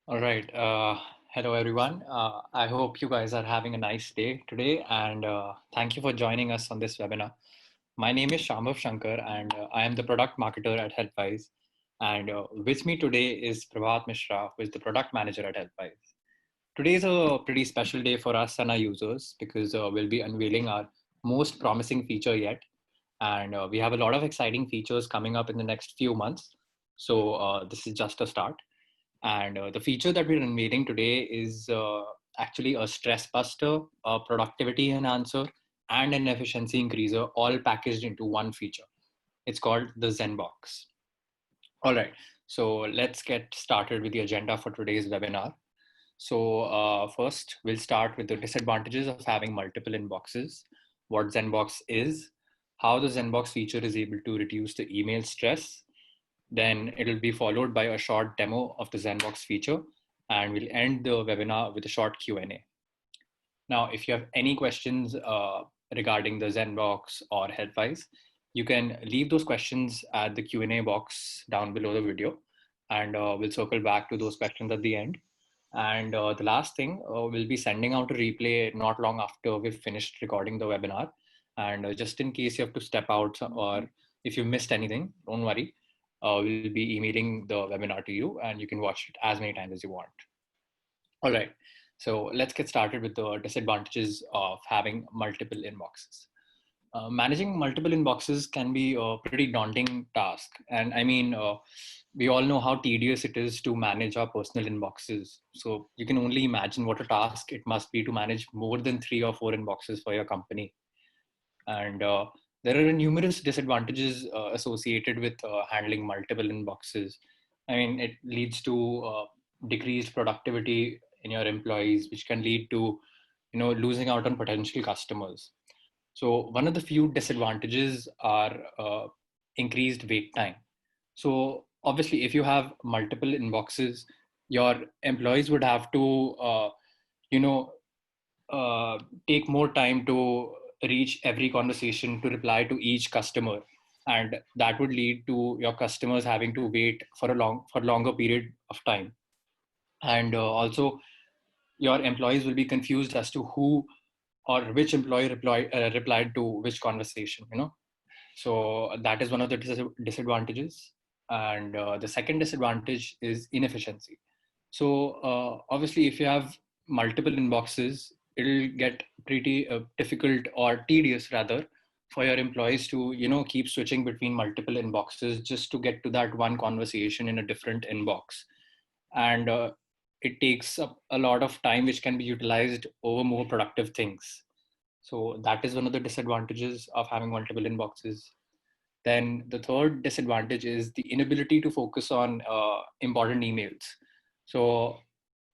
All right. Hello, everyone. I hope you guys are having a nice day today, and thank you for joining us on this webinar. My name is Shambhav Shankar, and I am the product marketer at Helpwise. And with me today is Prabhat Mishra, who is the product manager at Helpwise. Today is a pretty special day for us and our users because we'll be unveiling our most promising feature yet. And we have a lot of exciting features coming up in the next few months. So this is just a start. And the feature that we're unveiling today is actually a stress buster, a productivity enhancer, and an efficiency increaser, all packaged into one feature. It's called the Zenbox. All right, so let's get started with the agenda for today's webinar. So first, we'll start with the disadvantages of having multiple inboxes, what Zenbox is, how the Zenbox feature is able to reduce the email stress. Then it'll be followed by a short demo of the Zenbox feature, and we'll end the webinar with a short Q&A. Now, if you have any questions regarding the Zenbox or Helpwise, you can leave those questions at the Q&A box down below the video, and we'll circle back to those questions at the end. And the last thing, we'll be sending out a replay not long after we've finished recording the webinar. And just in case you have to step out or if you missed anything, don't worry. We'll be emailing the webinar to you and you can watch it as many times as you want. All right, so let's get started with the disadvantages of having multiple inboxes. Managing multiple inboxes can be a pretty daunting task. And I mean, we all know how tedious it is to manage our personal inboxes. So you can only imagine what a task it must be to manage more than 3 or 4 inboxes for your company. And there are numerous disadvantages associated with handling multiple inboxes. I mean, it leads to decreased productivity in your employees, which can lead to, losing out on potential customers. So one of the few disadvantages are increased wait time. So obviously, if you have multiple inboxes, your employees would have to, you know, uh, take more time to reach every conversation to reply to each customer, and that would lead to your customers having to wait for longer period of time. And also, your employees will be confused as to who or which employee replied to which conversation. So that is one of the disadvantages. And the second disadvantage is inefficiency. So obviously, if you have multiple inboxes, it'll get pretty difficult or tedious rather for your employees to keep switching between multiple inboxes just to get to that one conversation in a different inbox. And it takes up a lot of time which can be utilized over more productive things. So that is one of the disadvantages of having multiple inboxes. Then the third disadvantage is the inability to focus on important emails. So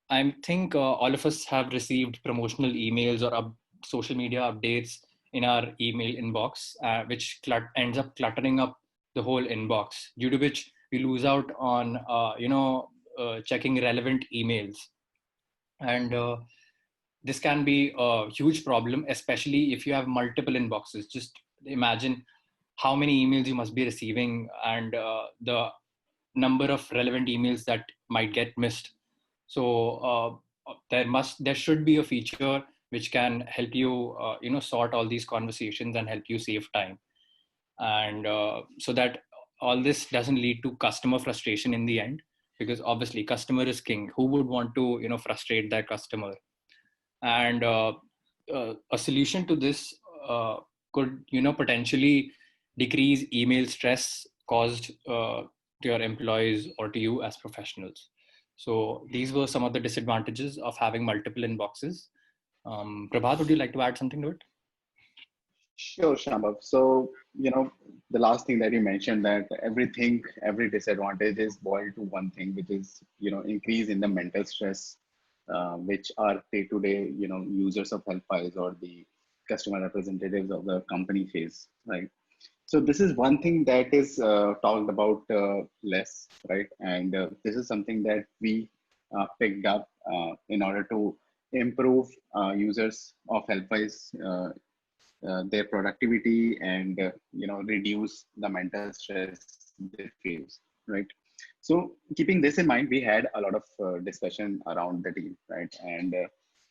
I think all of us have received promotional emails or social media updates in our email inbox, which ends up cluttering up the whole inbox, due to which we lose out on, checking relevant emails. And this can be a huge problem, especially if you have multiple inboxes. Just imagine how many emails you must be receiving and the number of relevant emails that might get missed. So there should be a feature which can help you sort all these conversations and help you save time, and so that all this doesn't lead to customer frustration in the end, because obviously customer is king. Who would want to frustrate their customer? And a solution to this could potentially decrease email stress caused to your employees or to you as professionals. So these were some of the disadvantages of having multiple inboxes. Prabhat, would you like to add something to it? Sure, Shambhav. So, the last thing that you mentioned, that every disadvantage is boiled to one thing, which is, increase in the mental stress, which are day-to-day, users of Helpwise or the customer representatives of the company face, right? So this is one thing that is talked about less, right? And this is something that we picked up in order to improve users of Helpwise, their productivity, and reduce the mental stress they face, right? So keeping this in mind, we had a lot of discussion around the team, right? And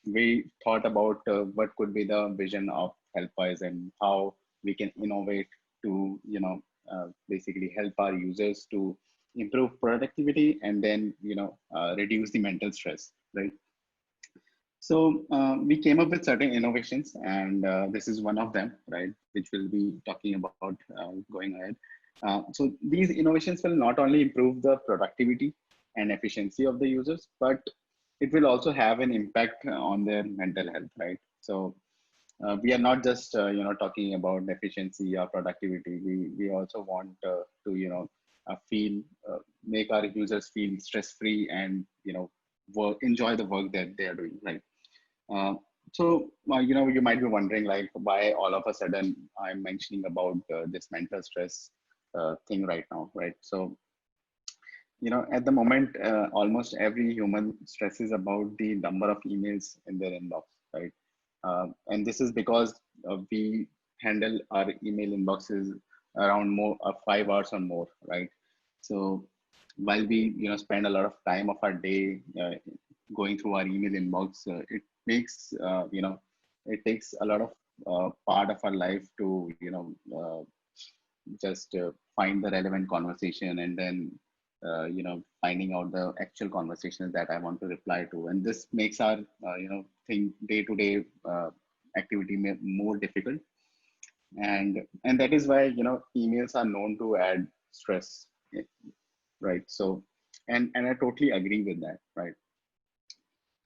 we thought about what could be the vision of Helpwise and how we can innovate to, basically help our users to improve productivity and then, reduce the mental stress, right? So we came up with certain innovations, and this is one of them, right, which we'll be talking about going ahead. So these innovations will not only improve the productivity and efficiency of the users, but it will also have an impact on their mental health, right? So we are not just talking about efficiency or productivity. We also want to feel make our users feel stress free and enjoy the work that they are doing, right? uh, you might be wondering, like, why all of a sudden I'm mentioning about this mental stress thing right now, right? So, at the moment, almost every human stresses about the number of emails in their inbox, right? And this is because we handle our email inboxes around more 5 hours or more, right? So while we, spend a lot of time of our day going through our email inbox, it makes, it takes a lot of part of our life to, just find the relevant conversation and then finding out the actual conversations that I want to reply to, and this makes our thing day to day activity more difficult, and that is why emails are known to add stress, right? So and I totally agree with that, right?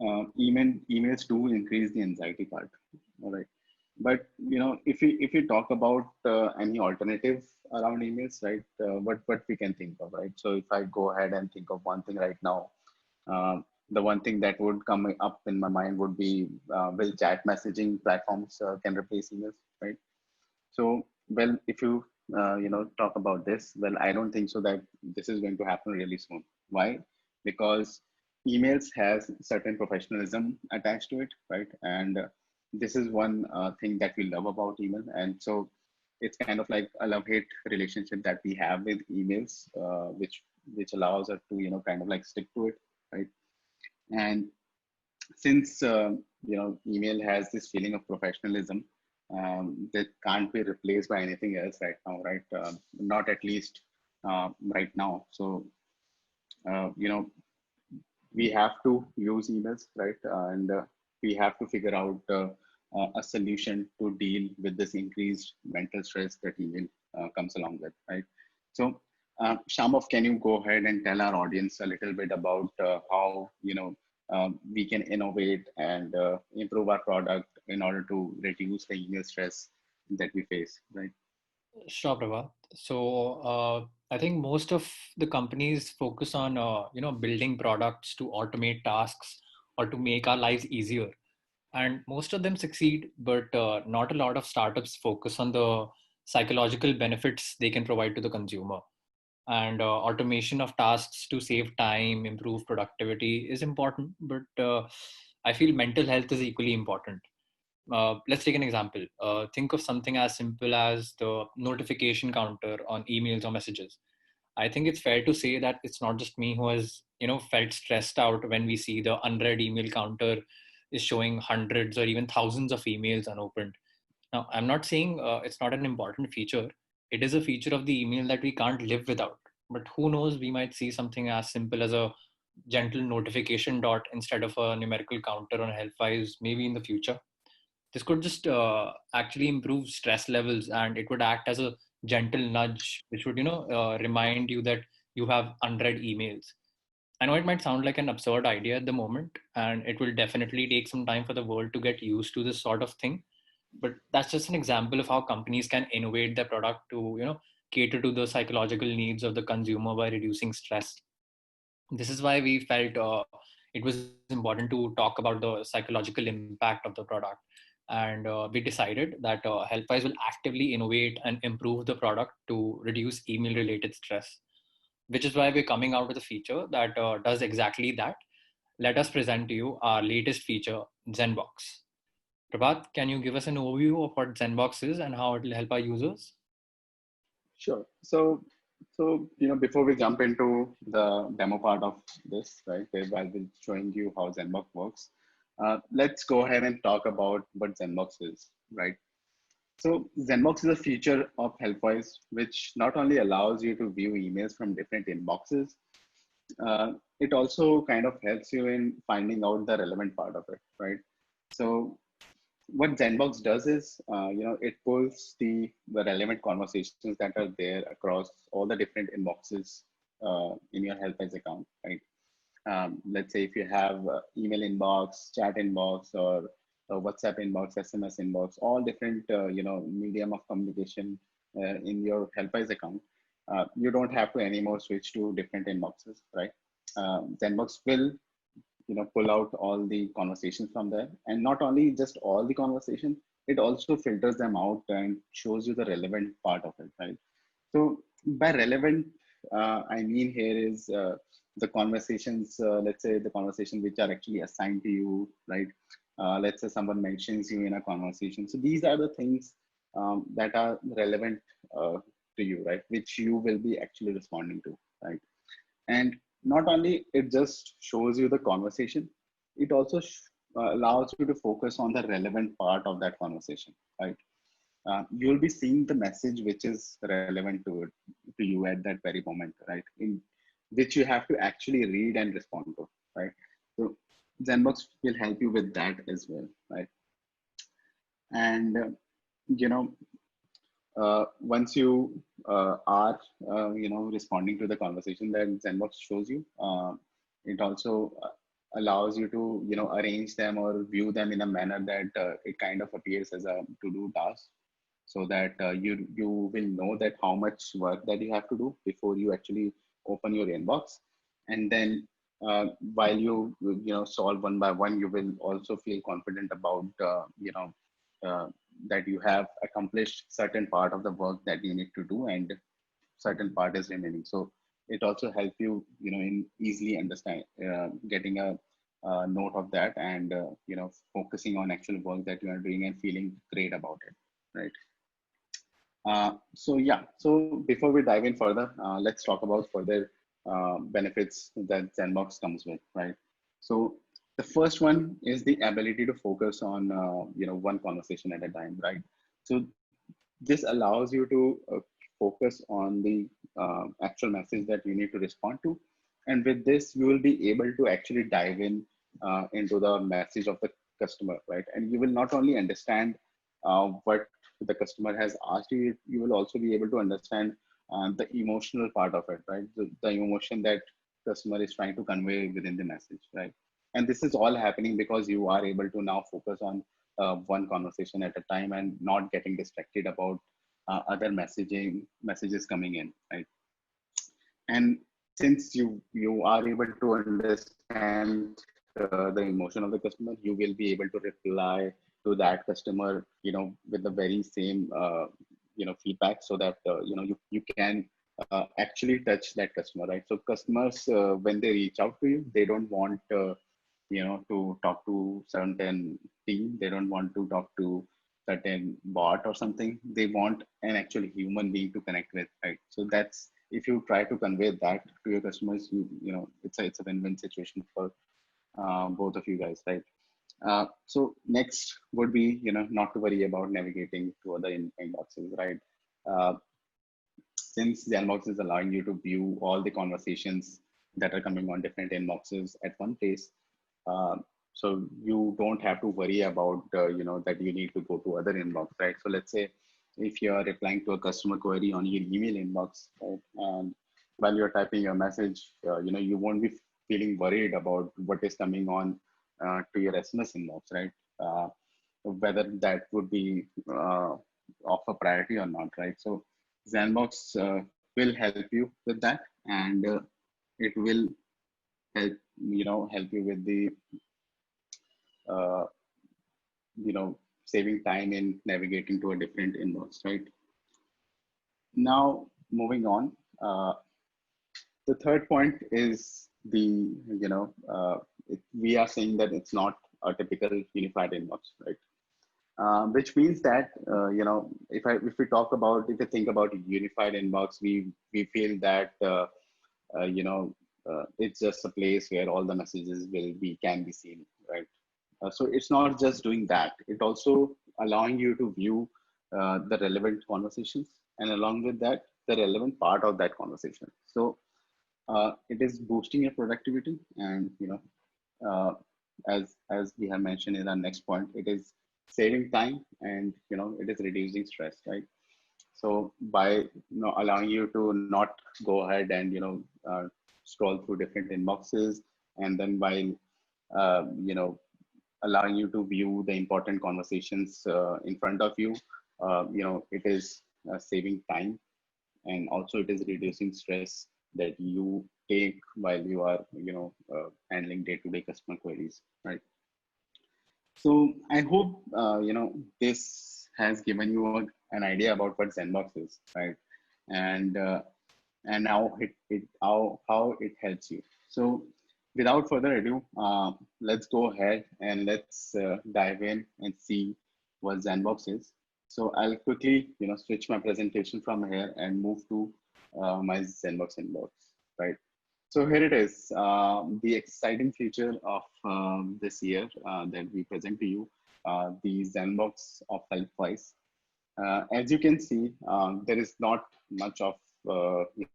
Emails do increase the anxiety part, all right? But if we talk about any alternative around emails, right? What we can think of, right? So if I go ahead and think of one thing right now, the one thing that would come up in my mind would be, will chat messaging platforms can replace emails, right? So, well, if you talk about this, well, I don't think so that this is going to happen really soon. Why? Because emails has certain professionalism attached to it, right? And this is one thing that we love about email, and so it's kind of like a love-hate relationship that we have with emails, which allows us to kind of like stick to it, right? And since email has this feeling of professionalism that can't be replaced by anything else right now, right? Not at least right now. So uh, you know we have to use emails, right? And we have to figure out a solution to deal with this increased mental stress that email comes along with, right? So, Shamav, can you go ahead and tell our audience a little bit about how we can innovate and improve our product in order to reduce the email stress that we face, right? Sure, Prabha. So I think most of the companies focus on building products to automate tasks or to make our lives easier, and most of them succeed. But not a lot of startups focus on the psychological benefits they can provide to the consumer. And automation of tasks to save time, improve productivity is important, but I feel mental health is equally important. Let's take an example. Think of something as simple as the notification counter on emails or messages. I think it's fair to say that it's not just me who has, felt stressed out when we see the unread email counter is showing hundreds or even thousands of emails unopened. Now, I'm not saying it's not an important feature. It is a feature of the email that we can't live without. But who knows, we might see something as simple as a gentle notification dot instead of a numerical counter on Helpwise maybe in the future. This could just actually improve stress levels, and it would act as a gentle nudge which would remind you that you have unread emails. I know it might sound like an absurd idea at the moment, and it will definitely take some time for the world to get used to this sort of thing, but that's just an example of how companies can innovate their product to cater to the psychological needs of the consumer by reducing stress. This is why we felt it was important to talk about the psychological impact of the product. And we decided that Helpwise will actively innovate and improve the product to reduce email related stress, which is why we're coming out with a feature that does exactly that. Let us present to you our latest feature, Zenbox. Prabhat, can you give us an overview of what Zenbox is and how it will help our users? Sure. So So, before we jump into the demo part of this, right, where I'll be showing you how Zenbox works, let's go ahead and talk about what Zenbox is, right? So, Zenbox is a feature of Helpwise, which not only allows you to view emails from different inboxes, it also kind of helps you in finding out the relevant part of it, right? So, what Zenbox does is, it pulls the relevant conversations that are there across all the different inboxes in your Helpwise account, right? Let's say if you have email inbox, chat inbox, or WhatsApp inbox, SMS inbox, all different medium of communication in your Helpwise account, you don't have to anymore switch to different inboxes, right? Zenbox will pull out all the conversations from there, and not only just all the conversation, it also filters them out and shows you the relevant part of it, right? So by relevant, I mean here is the conversations, let's say the conversation which are actually assigned to you, right? Let's say someone mentions you in a conversation. So these are the things that are relevant to you, right? Which you will be actually responding to, right? And not only it just shows you the conversation, it also allows you to focus on the relevant part of that conversation, right? You'll be seeing the message which is relevant to you at that very moment, right? In which you have to actually read and respond to, right? So Zenbox will help you with that as well, right? And you know, once you are responding to the conversation that Zenbox shows you, it also allows you to arrange them or view them in a manner that it kind of appears as a to-do task, so that you will know that how much work that you have to do before you actually open your inbox. And then while you solve one by one, you will also feel confident about uh, that you have accomplished certain part of the work that you need to do, and certain part is remaining. So it also help you in easily understand getting a note of that, and focusing on actual work that you are doing and feeling great about it, right? So yeah, so before we dive in further, let's talk about further benefits that Zenbox comes with, right? So the first one is the ability to focus on one conversation at a time, right? So this allows you to focus on the actual message that you need to respond to, and with this, you will be able to actually dive in into the message of the customer, right? And you will not only understand what the customer has asked you, you will also be able to understand the emotional part of it, right? The emotion that customer is trying to convey within the message, right? And this is all happening because you are able to now focus on one conversation at a time and not getting distracted about other messages coming in, right? And since you are able to understand the emotion of the customer, you will be able to reply to that customer with the very same feedback, so that you can actually touch that customer, right? So customers, when they reach out to you, they don't want to talk to certain team, they don't want to talk to certain bot or something, they want an actual human being to connect with, right? So that's, if you try to convey that to your customers, it's a win-win situation for both of you guys, right? So next would be not to worry about navigating to other inboxes, right? uh, since Zenbox is allowing you to view all the conversations that are coming on different inboxes at one place, uh, so you don't have to worry about that you need to go to other inbox, right? So let's say if you are replying to a customer query on your email inbox, right, and while you're typing your message, you won't be feeling worried about what is coming on to your SMS inbox, right? Whether that would be of a priority or not, right? So Zenbox will help you with that, and it will help help you with the uh, saving time in navigating to a different inbox, right? Now moving on, the third point is the we are saying that it's not a typical unified inbox, right? which means that if we talk about, if we think about unified inbox, we feel that uh, you know it's just a place where all the messages will be can be seen, right? So it's not just doing that; it also allowing you to view the relevant conversations, and along with that, the relevant part of that conversation. So it is boosting your productivity, and uh, as we have mentioned in our next point, it is saving time, and it is reducing stress, right? So by allowing you to not go ahead and scroll through different inboxes, and then while uh, you know allowing you to view the important conversations in front of you, it is saving time, and also it is reducing stress that you take while you are handling day-to-day customer queries, right? So I hope this has given you an idea about what Zenbox is, right? And and how it helps you. So without further ado, let's go ahead and let's dive in and see what Zenbox is. So I'll quickly switch my presentation from here and move to my Zenbox inbox, right? So here it is, the exciting feature of this year that we present to you, the Zenbox of Helpwise. As you can see, there is not much of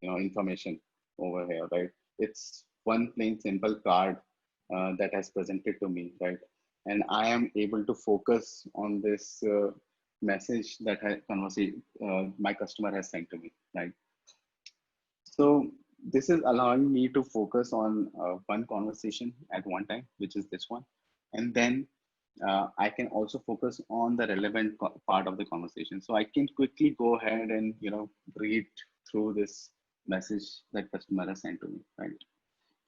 information over here, right? It's one plain simple card that has presented to me, right? And I am able to focus on this message that my customer has sent to me, right? So this is allowing me to focus on one conversation at one time, which is this one, and then I can also focus on the relevant part of the conversation. So I can quickly go ahead and read through this message that customer has sent to me, right?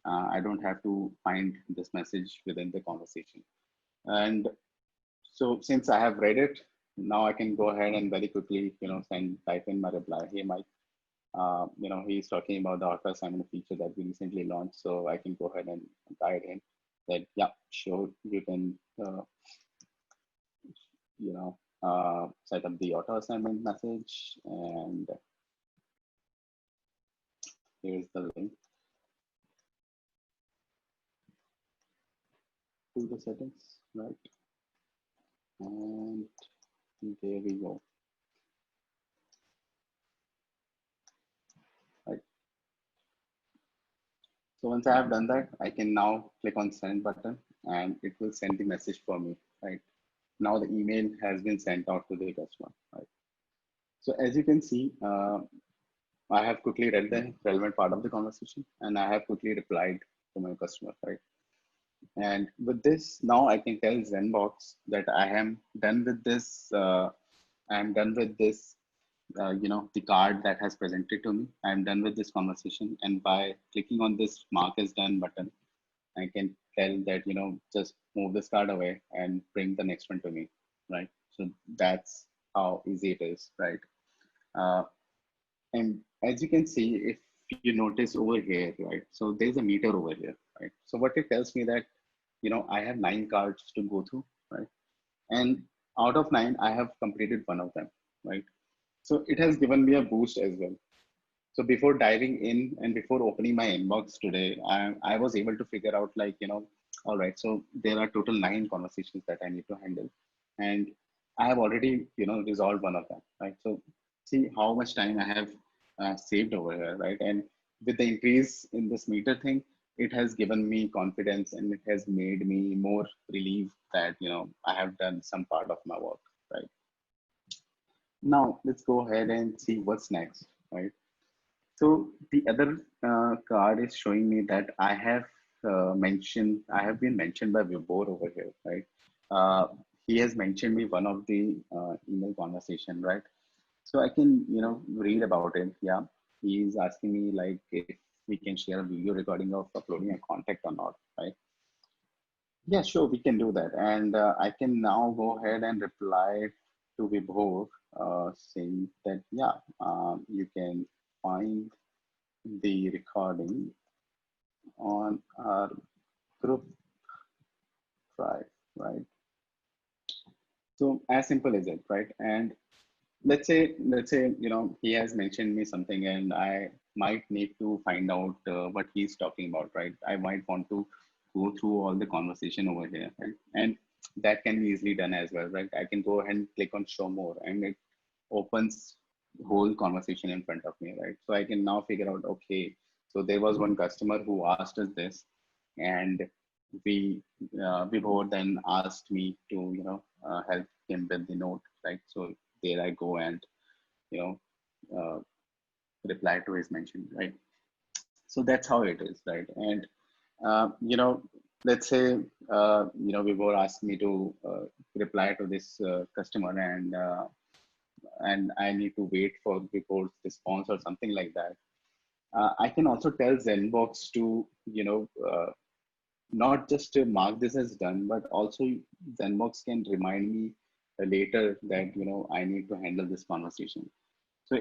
I don't have to find this message within the conversation. And so since I have read it, now I can go ahead and very quickly type in my reply. Hey Mike, he's talking about the auto assignment feature that we recently launched. So I can go ahead and guide him that, yeah, sure, you can, set up the auto assignment message. And here's the link to the settings, right? And there we go, right? So once I have done that, I can now click on send button and it will send the message for me, right? Now the email has been sent out to the customer, right? So as you can see, I have quickly read the relevant part of the conversation and I have quickly replied to my customer, right? And with this, now I can tell Zenbox that I am done with this. I am done with this, the card that has presented to me. I am done with this conversation. And by clicking on this mark as done button, I can tell that, just move this card away and bring the next one to me, right? So that's how easy it is, right? Uh, And as you can see, if you notice over here, right? So there's a meter over here, right? So what it tells me that, I have 9 cards to go through, right? And out of 9, I have completed one of them, right? So it has given me a boost as well. So before diving in and before opening my inbox today, I was able to figure out like, all right, so there are total 9 conversations that I need to handle. And I have already, resolved one of them, right? So see how much time I have saved over here, right? And with the increase in this meter thing, it has given me confidence and it has made me more relieved that, I have done some part of my work, right? Now let's go ahead and see what's next, right? So the other card is showing me that I have been mentioned by Vibor over here, right? Uh, he has mentioned me one of the email conversation, right? So I can, read about it. Yeah. He's asking me like if we can share a video recording of uploading a contact or not, right? Yeah, sure, we can do that. And I can now go ahead and reply to Vibor saying that, yeah, you can find the recording on our group drive, right? So as simple as it, right? And let's say he has mentioned me something and I might need to find out what he's talking about, right? I might want to go through all the conversation over here, right? And that can be easily done as well, right? I can go ahead and click on show more and it opens whole conversation in front of me, right? So I can now figure out, okay, so there was one customer who asked us this, and we Vibhor then asked me to help him with the note, right? So there I go and you know uh, reply to his mention, right? So that's how it is, right? And let's say Vibhor asked me to reply to this customer, and I need to wait for Vibor's response or something like that. I can also tell Zenbox to not just to mark this as done, but also Zenbox can remind me later that I need to handle this conversation. So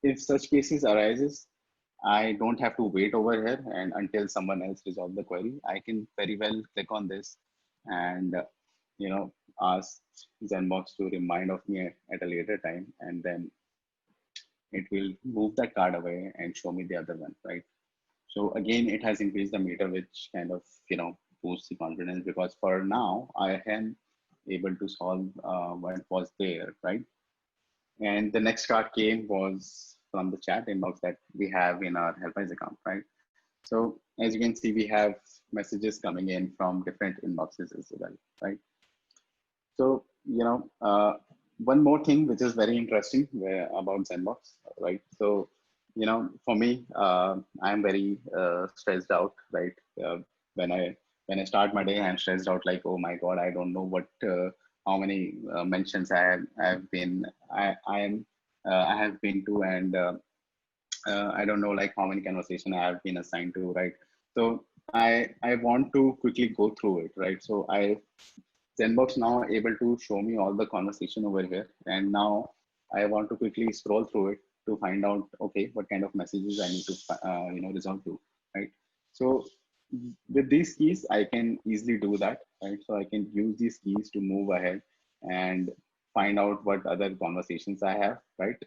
if such cases arises, I don't have to wait over here and until someone else resolve the query. I can very well click on this and you know ask Zenbox to remind of me at a later time, and then it will move that card away and show me the other one, right? So again, it has increased the meter, which kind of boosts the confidence, because for now I am able to solve what was there, right? And the next card came was from the chat inbox that we have in our Helpwise account, right? So as you can see, we have messages coming in from different inboxes as well, right? So one more thing which is very interesting about Zenbox, right? So for me, I'm very stressed out, right? When I start my day, I'm stressed out, like, oh my god, I don't know what how many mentions I have been I am I have been to, and I don't know like how many conversation I have been assigned to, right? So I want to quickly go through it, right? So Zenbox now able to show me all the conversation over here, and now I want to quickly scroll through it to find out, okay, what kind of messages I need to resolve to, right? So with these keys, I can easily do that, right? So I can use these keys to move ahead and find out what other conversations I have, right?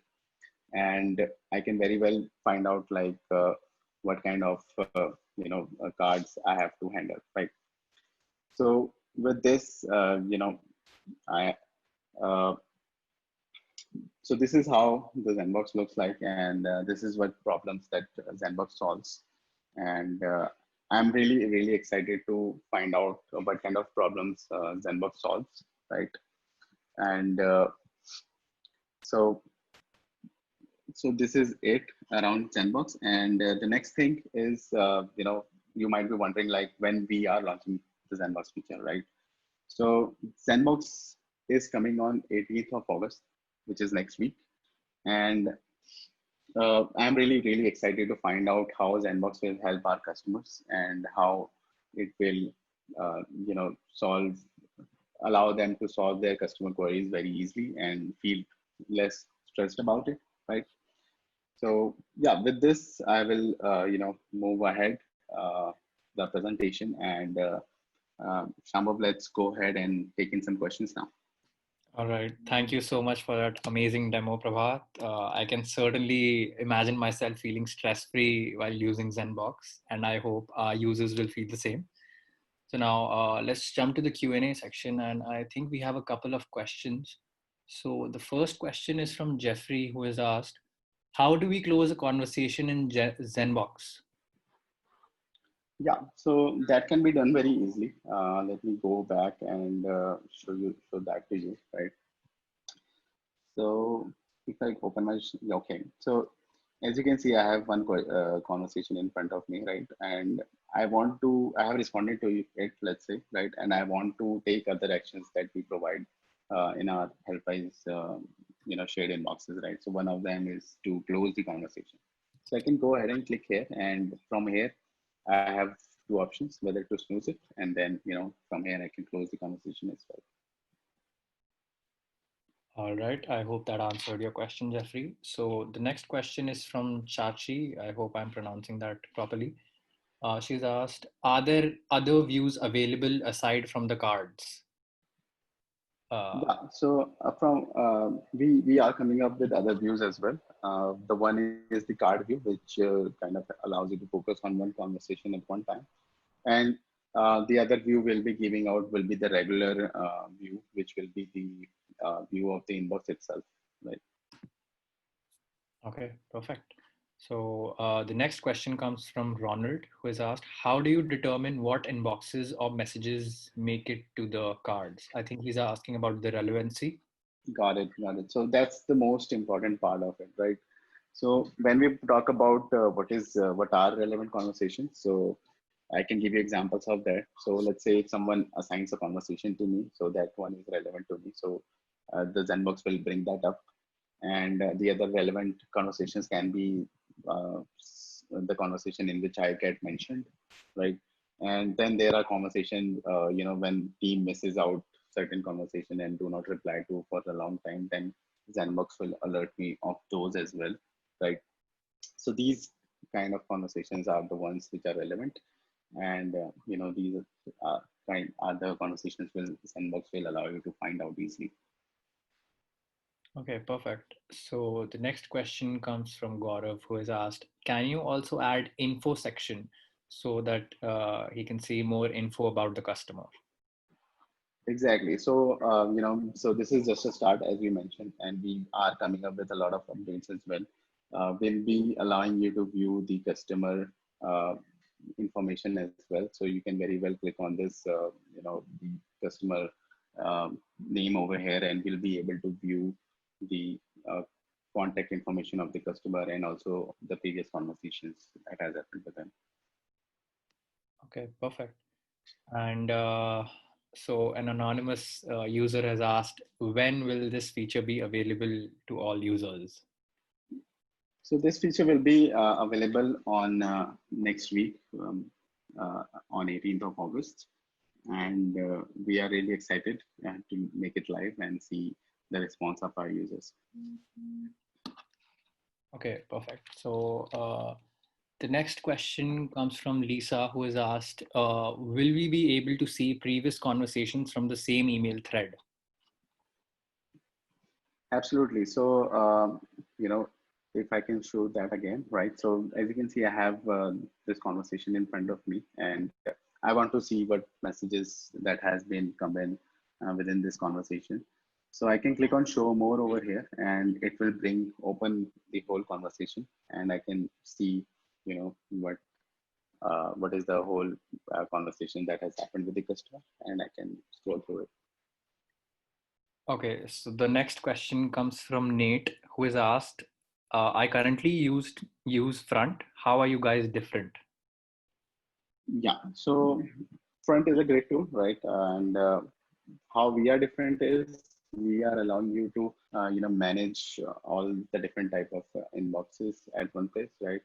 And I can very well find out like what kind of cards I have to handle, right? So with this, I uh, so this is how the Zenbox looks like, and this is what problems that Zenbox solves. And I'm really excited to find out what kind of problems Zenbox solves, right? And so so this is it around Zenbox. And the next thing is, you might be wondering like when we are launching the Zenbox feature, right? So Zenbox is coming on 18th of August, which is next week. And I'm really excited to find out how Zenbox will help our customers and how it will, solve, allow them to solve their customer queries very easily and feel less stressed about it, right? So yeah, with this, I will, move ahead the presentation, and Shambhav, let's go ahead and take in some questions now. All right. Thank you so much for that amazing demo, Prabhat. I can certainly imagine myself feeling stress free while using Zenbox, and I hope our users will feel the same. So now let's jump to the Q&A section, and I think we have a couple of questions. So the first question is from Jeffrey, who has asked, how do we close a conversation in Zenbox? Yeah, so that can be done very easily. Let me go back and show that to you, right? So if I open my, okay. So as you can see, I have one conversation in front of me, right? And I have responded to it, let's say, right? And I want to take other actions that we provide in our Helpwise, shared inboxes, right? So one of them is to close the conversation. So I can go ahead and click here, and from here, I have two options, whether to snooze it, and then, from here I can close the conversation as well. All right. I hope that answered your question, Jeffrey. So the next question is from Chachi. I hope I'm pronouncing that properly. She's asked, are there other views available aside from the cards? Uh, Yeah, so from we are coming up with other views as well. The one is the card view, which kind of allows you to focus on one conversation at one time, and the other view will be giving out will be the regular view, which will be the view of the inbox itself. Right. okay, perfect. So the next question comes from Ronald, who has asked, how do you determine what inboxes or messages make it to the cards? I think he's asking about the relevancy. Got it, got it. So that's the most important part of it, right? So when we talk about what are relevant conversations, so I can give you examples of that. So let's say if someone assigns a conversation to me, so that one is relevant to me. So the Zenbox will bring that up, and the other relevant conversations can be the conversation in which I get mentioned, right? And then there are conversations, when team misses out certain conversation and do not reply to for a long time, then Zenbox will alert me of those as well, right? So these kind of conversations are the ones which are relevant, and these are the conversations will Zenbox will allow you to find out easily. Okay, perfect. So the next question comes from Gaurav, who has asked, can you also add info section so that he can see more info about the customer? Exactly. So, so this is just a start, as we mentioned, and we are coming up with a lot of updates as well. We'll be allowing you to view the customer uh, information as well. So you can very well click on this, the customer name over here, and we'll be able to view the uh, contact information of the customer and also the previous conversations that has happened with them. Okay, perfect. And so an anonymous user has asked, when will this feature be available to all users? So this feature will be available on next week uh, on 18th of August, and we are really excited to make it live and see the response of our users. Okay, perfect. So the next question comes from Lisa, who has asked, will we be able to see previous conversations from the same email thread? Absolutely. So, if I can show that again, right? So, as you can see, I have this conversation in front of me, and I want to see what messages that has been come in within this conversation. So, I can click on show more over here, and it will bring open the whole conversation, and I can see, what is the whole conversation that has happened with the customer, and I can scroll through it. Okay, so the next question comes from Nate, who has asked, I currently use front. How are you guys different? Yeah. So, front is a great tool, right? And how we are different is we are allowing you to manage all the different type of inboxes at one place, right?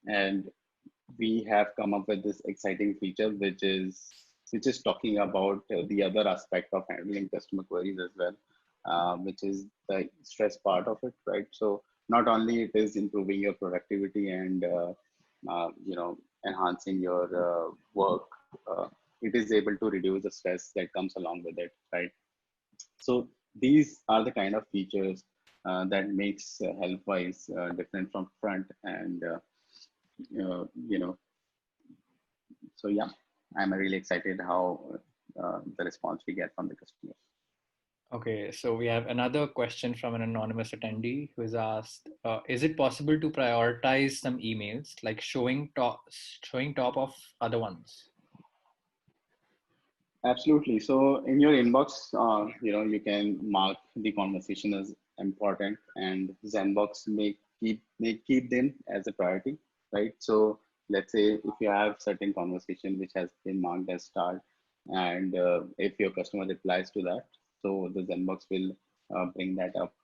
And we have come up with this exciting feature which is talking about the other aspect of handling customer queries as well, which is the stress part of it, right? So not only it is improving your productivity and enhancing your work, it is able to reduce the stress that comes along with it, right? So these are the kind of features that makes Helpwise different from front, and you know, so yeah, I'm really excited how the response we get from the customers. Okay, so we have another question from an anonymous attendee who has asked, is it possible to prioritize some emails, like showing top of other ones? Absolutely. So in your inbox, you can mark the conversation as important, and Zenbox may keep them as a priority, right? So let's say if you have certain conversation which has been marked as start, and if your customer replies to that, so the Zenbox will bring that up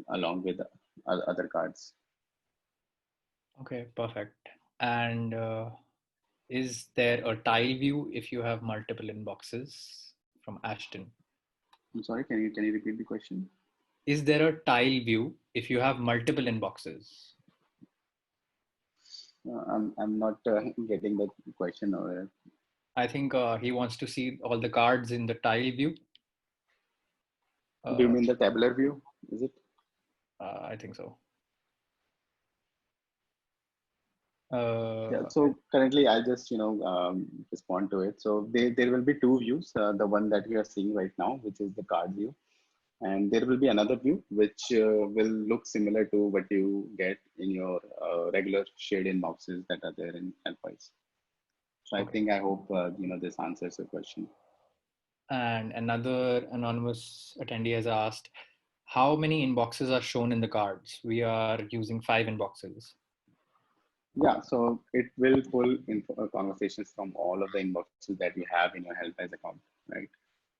along with other cards. Okay, perfect. And is there a tile view if you have multiple inboxes? From Ashton. I'm sorry, can you repeat the question? Is there a tile view if you have multiple inboxes? I'm not getting the question. I think he wants to see all the cards in the tile view. Do you Uh, mean the tabular view? Is it? I think so. Yeah. Uh, I- So currently, I just respond to it. So there will be two views. The one that you are seeing right now, which is the card view, and there will be another view which will look similar to what you get in your regular shade-in boxes that are there in Helpwise. So I okay. think I hope this answers your question. And another anonymous attendee has asked, how many inboxes are shown in the cards? We are using 5 inboxes. Yeah, so it will pull in conversations from all of the inboxes that you have in your Helpwise account, right?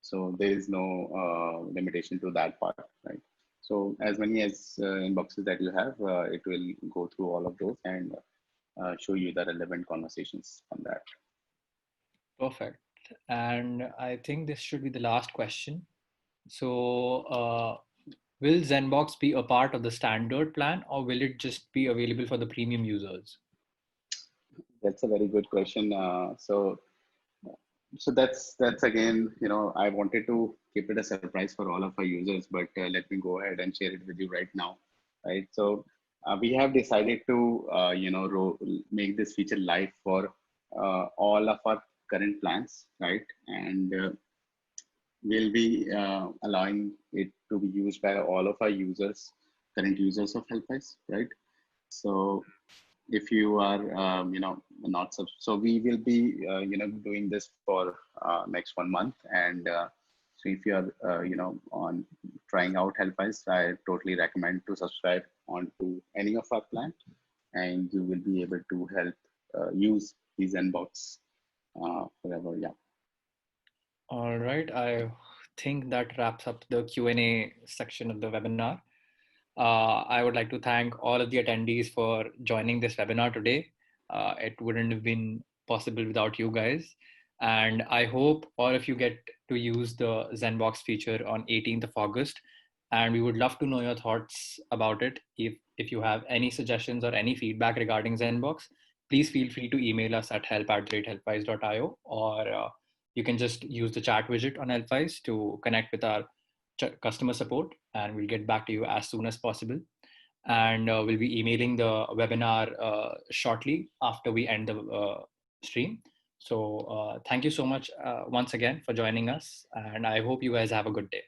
So there is no limitation to that part, right? So as many as inboxes that you have, it will go through all of those and show you the relevant conversations on that. Perfect. And I think this should be the last question. So, will Zenbox be a part of the standard plan or will it just be available for the premium users? That's a very good question. So that's again, I wanted to keep it a surprise for all of our users, but let me go ahead and share it with you right now, right? So we have decided to, make this feature live for all of our current plans, right? And we'll be allowing it to be used by all of our users, current users of Helpwise, right? So if you are not so we will be doing this for next 1 month, and so if you are on trying out Helpwise, I totally recommend to subscribe on to any of our plan, and you will be able to help use these Zenbox forever. Yeah. All right. I think that wraps up the Q&A section of the webinar. I would like to thank all of the attendees for joining this webinar today. It wouldn't have been possible without you guys. And I hope all of you get to use the Zenbox feature on 18th of August. And we would love to know your thoughts about it. If you have any suggestions or any feedback regarding Zenbox, please feel free to email us at help@helpwise.io, or you can just use the chat widget on Helpwise to connect with our customer support, and we'll get back to you as soon as possible. And we'll be emailing the webinar shortly after we end the stream. So thank you so much once again for joining us, and I hope you guys have a good day.